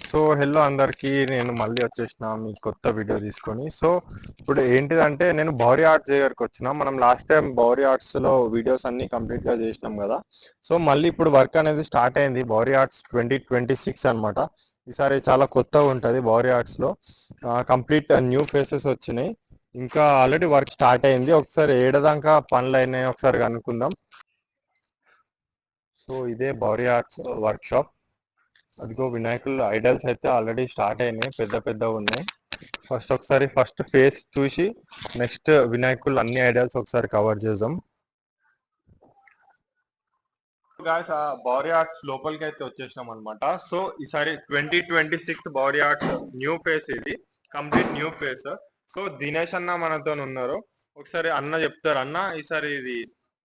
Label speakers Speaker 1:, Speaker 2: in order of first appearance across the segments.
Speaker 1: So hello అందరికీ, నేను మళ్ళీ వచ్చేసిన మీ కొత్త వీడియో తీసుకొని. సో ఇప్పుడు ఏంటిదంటే, నేను బౌరీ ఆర్ట్స్ దగ్గరికి వచ్చిన. మనం లాస్ట్ టైం బౌరీ ఆర్ట్స్లో వీడియోస్ అన్నీ కంప్లీట్గా చేసినాం కదా. సో మళ్ళీ ఇప్పుడు వర్క్ అనేది స్టార్ట్ అయింది. బౌరీ ఆర్ట్స్ 2026 అనమాట. ఈసారి చాలా కొత్తగా ఉంటుంది బౌరీ ఆర్ట్స్లో. కంప్లీట్ న్యూ ఫేసెస్ వచ్చినాయి. ఇంకా ఆల్రెడీ వర్క్ స్టార్ట్ అయింది. ఒకసారి ఏడదాకా పనులు అయినాయి ఒకసారి కనుక్కుందాం. సో ఇదే బౌరీ ఆర్ట్స్ వర్క్ షాప్. అదిగో వినాయకులు ఐడల్స్ అయితే ఆల్రెడీ స్టార్ట్ అయినాయి, పెద్ద పెద్దగా ఉన్నాయి. ఫస్ట్ ఫేస్ చూసి నెక్స్ట్ వినాయకులు అన్ని ఐడల్స్ ఒకసారి కవర్ చేద్దాం. బౌరీ ఆర్ట్స్ లోపలికి అయితే వచ్చేసినాం అనమాట. సో ఈసారి 2026 బౌరీ ఆర్ట్స్ న్యూ ఫేస్, ఇది complete new face. So Dinesh అన్న మనతో ఉన్నారు. ఒకసారి అన్న చెప్తారు. అన్న ఈసారి ఇది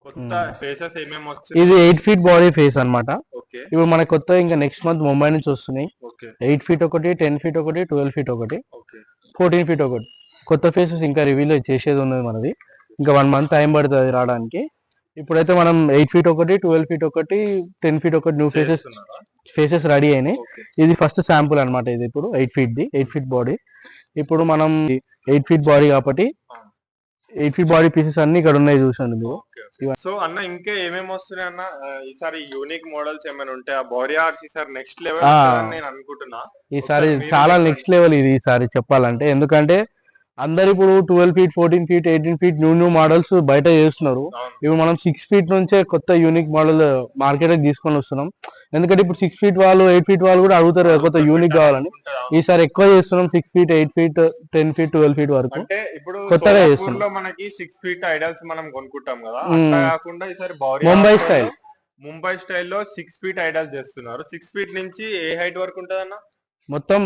Speaker 1: కొత్త ఫేసెస్ ఏమేమి వస్తాయి?
Speaker 2: ఇది 8 ఫీట్ బాడీ ఫేస్ అన్నమాట.
Speaker 1: ఓకే,
Speaker 2: ఇప్పుడు మన కొత్త ఇంకా నెక్స్ట్ మంత్ ముంబై నుంచి వస్తున్నాయి.
Speaker 1: ఓకే,
Speaker 2: 8 ఫీట్ ఒకటి, 10 ఫీట్ ఒకటి, 12 ఫీట్ ఒకటి,
Speaker 1: ఓకే,
Speaker 2: 14 ఫీట్ ఒకటి. కొత్త ఫేసెస్ ఇంకా రివీల్ చేసేది ఉన్నది మనది. ఇంకా 1 మంత్ టైం పడుతుంది రావడానికి. ఇప్పుడైతే మనం 8 ఫీట్ ఒకటి, 12 ఫీట్ ఒకటి, 10 ఫీట్ ఒకటి న్యూ ఫేసెస్ రెడీ అయినాయి. ఇది ఫస్ట్ శాంపుల్ అన్నమాట. ఇది ఇప్పుడు 8 ఫీట్ బాడీ. ఇప్పుడు మనం 8 ఫీట్ బాడీ కాబట్టి 8 ఫీట్ బాడీ పీసెస్ అన్ని ఇక్కడ ఉన్నాయి, చూసండి మీరు.
Speaker 1: సో అన్న ఇంకా ఏమేమి వస్తున్నాయి అన్న? ఈసారి యూనిక్ మోడల్స్ ఏమైనా ఉంటాయి? ఆ బౌరీ ఆర్ట్స్ ఈసారి నెక్స్ట్ లెవెల్ నేను అనుకుంటున్నా.
Speaker 2: ఈసారి చాలా నెక్స్ట్ లెవెల్ ఇది ఈసారి చెప్పాలంటే. ఎందుకంటే అందరు ఇప్పుడు 12 feet, 14 feet, 18 feet new models బయట చేస్తున్నారు. ఇప్పుడు మనం 6 ఫీట్ నుంచే కొత్త యూనిక్ మోడల్ మార్కెట్ తీసుకొని వస్తున్నాం. ఎందుకంటే ఇప్పుడు 6 ఫీట్ వాళ్ళు, 8 ఫీట్ వాళ్ళు కూడా అడుగుతారు కదా కొత్త యూనిక్ కావాలని. ఈసారి ఎక్కువ చేస్తున్నాం. 6 ఫీట్, 8 ఫీట్, 10 ఫీట్, 12 ఫీట్ వరకు
Speaker 1: అంటే ఇప్పుడు
Speaker 2: కొత్తగా చేస్తున్నాం.
Speaker 1: మనకి 6 ఫీట్ ఐడల్స్ మనం కొనుక్కుంటాం కదా, అట్లా కాకుండా ఈసారి ముంబై స్టైల్లో 6 ఫీట్ ఐడల్స్ చేస్తున్నారు. 6 ఫీట్ నుంచి ఏ హైట్ వరకు ఉంటది అన్న?
Speaker 2: మొత్తం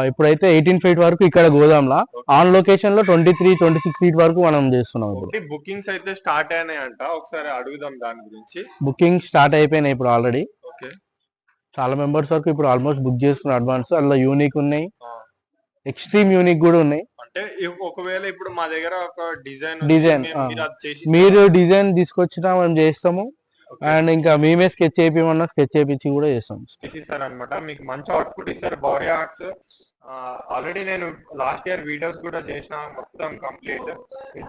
Speaker 2: ఇప్పుడైతే 18 ఫీట్ వరకు ఇక్కడ గోదాంలా, ఆన్ లొకేషన్ లో 23, 26 ఫీట్ వరకు మనం చేస్తున్నాం.
Speaker 1: బుకింగ్స్ అయితే స్టార్ట్ అయినాయంట, ఒకసారి అడుగుదాం దాని గురించి.
Speaker 2: బుకింగ్ స్టార్ట్ అయిపోయినాయి ఇప్పుడు ఆల్రెడీ.
Speaker 1: ఓకే,
Speaker 2: చాలా మెంబర్స్ వరకు ఇప్పుడు ఆల్మోస్ట్ బుక్ చేసుకున్న అడ్వాన్స్. అందులో యూనిక్ ఉన్నాయి, ఎక్స్ట్రీమ్ యూనిక్ కూడా ఉన్నాయి.
Speaker 1: అంటే ఒకవేళ ఇప్పుడు మా దగ్గర ఒక డిజైన్
Speaker 2: మీరు డిజైన్ తీసుకొచ్చినా మనం చేస్తాము. అండ్ ఇంకా మేమే స్కెచ్ చేయించమన్నా స్కెచ్ చేయించి కూడా చేస్తాం
Speaker 1: అనమాట. మీకు మంచి అవుట్పుట్ ఇస్తారు బౌరీ ఆర్ట్స్. ఆల్రెడీ నేను లాస్ట్ ఇయర్ వీడియోస్ కూడా చేసిన, మొత్తం కంప్లీట్.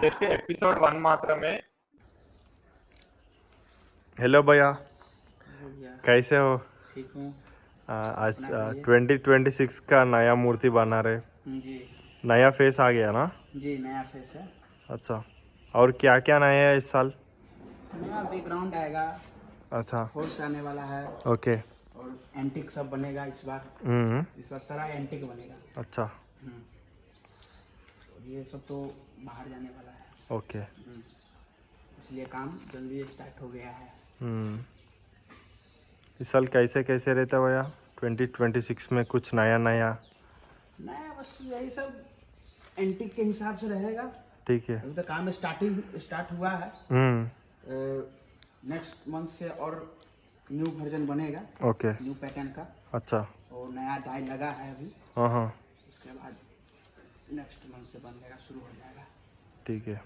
Speaker 1: జస్ట్ ఎపిసోడ్ 1 మాత్రమే. हेलो भैया, कैसे हो?
Speaker 3: ठीक हूँ।
Speaker 1: आज 2026 का नया मूर्ति बना रहे
Speaker 3: जी।
Speaker 1: नया फेस आ गया ना?
Speaker 3: जी, नया फेस है।
Speaker 1: अच्छा, और क्या क्या नया है इस साल?
Speaker 3: नया बैकग्राउंड आएगा।
Speaker 1: अच्छा,
Speaker 3: हॉर्स आने वाला है।
Speaker 1: ओके।
Speaker 3: और एंटिक सब बनेगा इस बार। इस बार सारा एंटिक बनेगा।
Speaker 1: अच्छा,
Speaker 3: और ये सब तो बाहर जाने वाला है।
Speaker 1: ओके।
Speaker 3: इसलिए काम जल्दी स्टार्ट हो गया है।
Speaker 1: इस साल कैसे कैसे रहता भैया 2026 में? कुछ नया नया
Speaker 3: बस यही सब एंटिक के हिसाब से रहेगा।
Speaker 1: ठीक है।
Speaker 3: अभी तो काम स्टार्ट हुआ है। नेक्स्ट मंथ से और न्यू वर्जन बनेगा।
Speaker 1: ओके,
Speaker 3: न्यू पैटर्न का।
Speaker 1: अच्छा।
Speaker 3: और नया डाई लगा है अभी।
Speaker 1: हाँ,
Speaker 3: उसके बाद नेक्स्ट मंथ से बनेगा, शुरू हो जाएगा।
Speaker 1: ठीक है।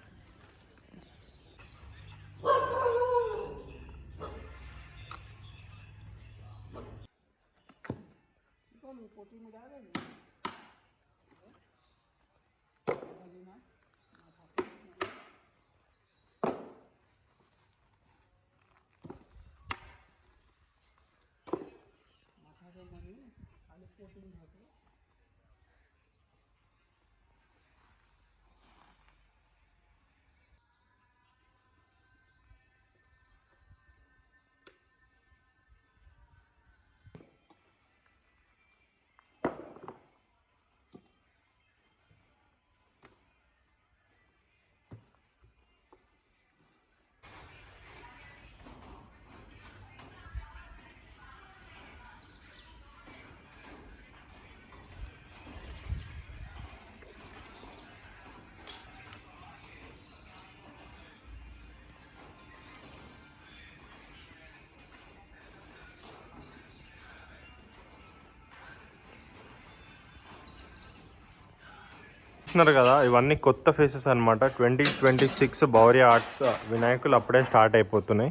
Speaker 1: చూస్తున్నారు కదా, ఇవన్నీ కొత్త ఫేసెస్ అనమాట. 2026 బౌరీ ఆర్ట్స్ వినాయకులు అప్పుడే స్టార్ట్ అయిపోతున్నాయి.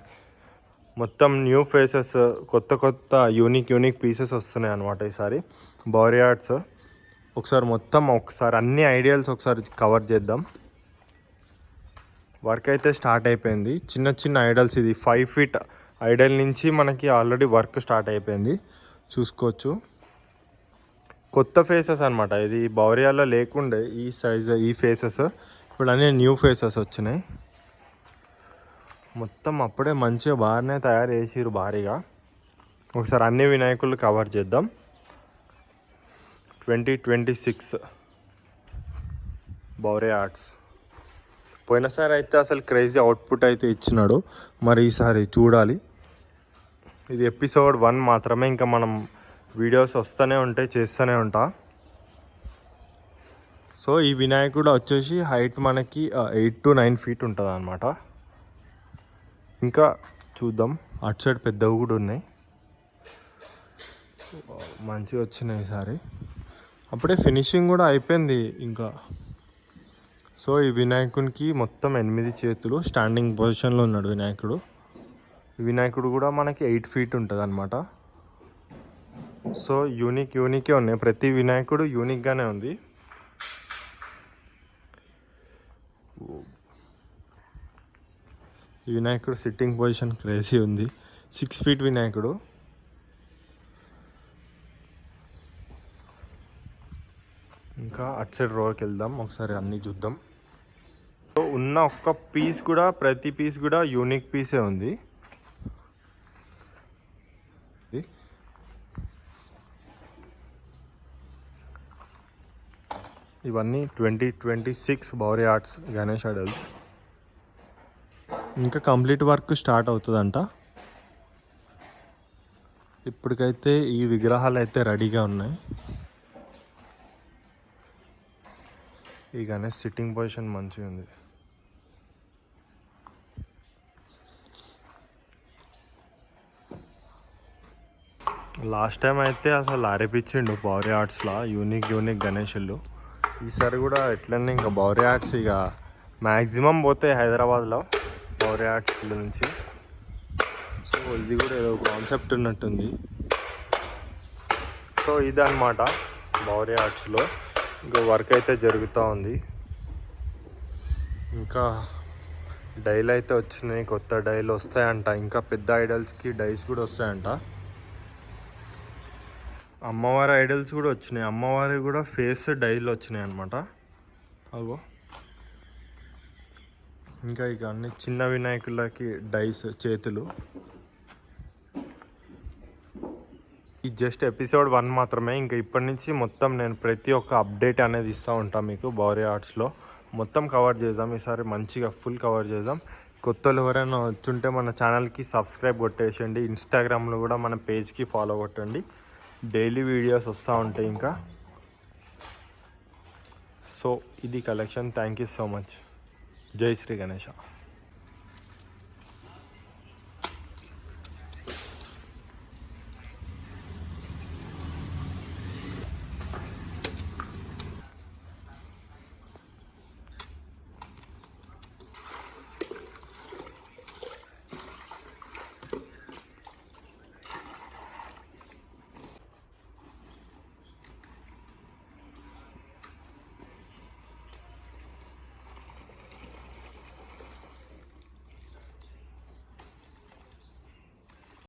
Speaker 1: మొత్తం న్యూ ఫేసెస్, కొత్త కొత్త యూనిక్ పీసెస్ వస్తున్నాయి అన్నమాట ఈసారి బౌరీ ఆర్ట్స్. ఒకసారి అన్ని ఐడియల్స్ ఒకసారి కవర్ చేద్దాం. వర్క్ అయితే స్టార్ట్ అయిపోయింది. చిన్న చిన్న ఐడల్స్, ఇది 5 feet ఐడల్ నుంచి మనకి ఆల్రెడీ వర్క్ స్టార్ట్ అయిపోయింది, చూసుకోవచ్చు. కొత్త ఫేసెస్ అనమాట, ఇది బౌరియాలో లేకుండే ఈ సైజ్ ఈ ఫేసెస్, ఇప్పుడు అన్నీ న్యూ ఫేసెస్ వచ్చినాయి. మొత్తం అప్పుడే మంచిగా బాగానే తయారు చేసిరు భారీగా. ఒకసారి అన్ని వినాయకులు కవర్ చేద్దాం. 2026 బౌరీ ఆర్ట్స్. పోయినసారి అయితే అసలు క్రేజీ అవుట్పుట్ అయితే ఇచ్చినాడు, మరి ఈసారి చూడాలి. ఇది ఎపిసోడ్ 1 మాత్రమే, ఇంకా మనం వీడియోస్ వస్తూనే ఉంటాయి, చేస్తూనే ఉంటా. సో ఈ వినాయకుడు వచ్చేసి హైట్ మనకి 8 to 9 feet ఉంటుంది అన్నమాట. ఇంకా చూద్దాం, అటు సైడ్ పెద్దవి కూడా ఉన్నాయి, మంచిగా వచ్చినాయి ఈసారి. అప్పుడే ఫినిషింగ్ కూడా అయిపోయింది ఇంకా. సో ఈ వినాయకునికి మొత్తం 8 చేతులు, స్టాండింగ్ పొజిషన్లో ఉన్నాడు వినాయకుడు. ఈ వినాయకుడు కూడా మనకి 8 feet ఉంటుంది అనమాట. సో యూనికే ఉన్నాయి, ప్రతి వినాయకుడు యూనిక్గానే ఉంది. ఈ వినాయకుడు సిట్టింగ్ పొజిషన్ క్రేజీ ఉంది, 6 feet వినాయకుడు. ఇంకా అటు సైడ్ రోకి వెళ్దాం, ఒకసారి అన్నీ చూద్దాం. సో ఉన్న ఒక్క పీస్ కూడా, ప్రతి పీస్ కూడా యూనిక్ పీసే ఉంది. ఇవన్నీ 2026 బౌరీ ఆర్ట్స్ గణేష్ ఐడల్స్. ఇంకా కంప్లీట్ వర్క్ స్టార్ట్ అవుతుందంట. ఇప్పటికైతే ఈ విగ్రహాలు అయితే రెడీగా ఉన్నాయి. ఈ గణేష్ సిట్టింగ్ పొజిషన్ మంచిగా ఉంది. లాస్ట్ టైం అయితే అసలు అరేపించిండు బౌరీ ఆర్ట్స్లో యూనిక్ గణేషులు. ఈసారి కూడా ఎట్లనే ఇంకా బౌరీ ఆర్ట్స్ ఇక మ్యాక్సిమం పోతే హైదరాబాద్లో బౌరీ ఆర్ట్స్ నుంచి. సో ఇది కూడా ఏదో కాన్సెప్ట్ ఉన్నట్టుంది. సో ఇదన్నమాట బౌరీ ఆర్ట్స్లో ఇంకా వర్క్ అయితే జరుగుతూ ఉంది. ఇంకా డైలు అయితే వచ్చినాయి, కొత్త డైలు వస్తాయంట. ఇంకా పెద్ద ఐడల్స్కి డైస్ కూడా వస్తాయంట. అమ్మవారి ఐడల్స్ కూడా వచ్చినాయి, అమ్మవారి కూడా ఫేస్ డైలు వచ్చినాయి అనమాట. అగో ఇంకా ఇక అన్ని చిన్న వినాయకులకి డైస్ చేతులు. ఇది జస్ట్ ఎపిసోడ్ 1 మాత్రమే. ఇంకా ఇప్పటి నుంచి మొత్తం నేను ప్రతి ఒక్క అప్డేట్ అనేది ఇస్తూ ఉంటాను మీకు బౌరీ ఆర్ట్స్లో. మొత్తం కవర్ చేద్దాం ఈసారి, మంచిగా ఫుల్ కవర్ చేద్దాం. కొత్తలు ఎవరైనా వచ్చుంటే మన ఛానల్కి సబ్స్క్రైబ్ కొట్టేసేయండి. ఇన్స్టాగ్రామ్లో కూడా మన పేజ్కి ఫాలో కొట్టండి, డైలీ వీడియోస్ వస్తూ ఉంటాయి ఇంకా. సో ఇది collection. Thank you so much. జై శ్రీ గణేష.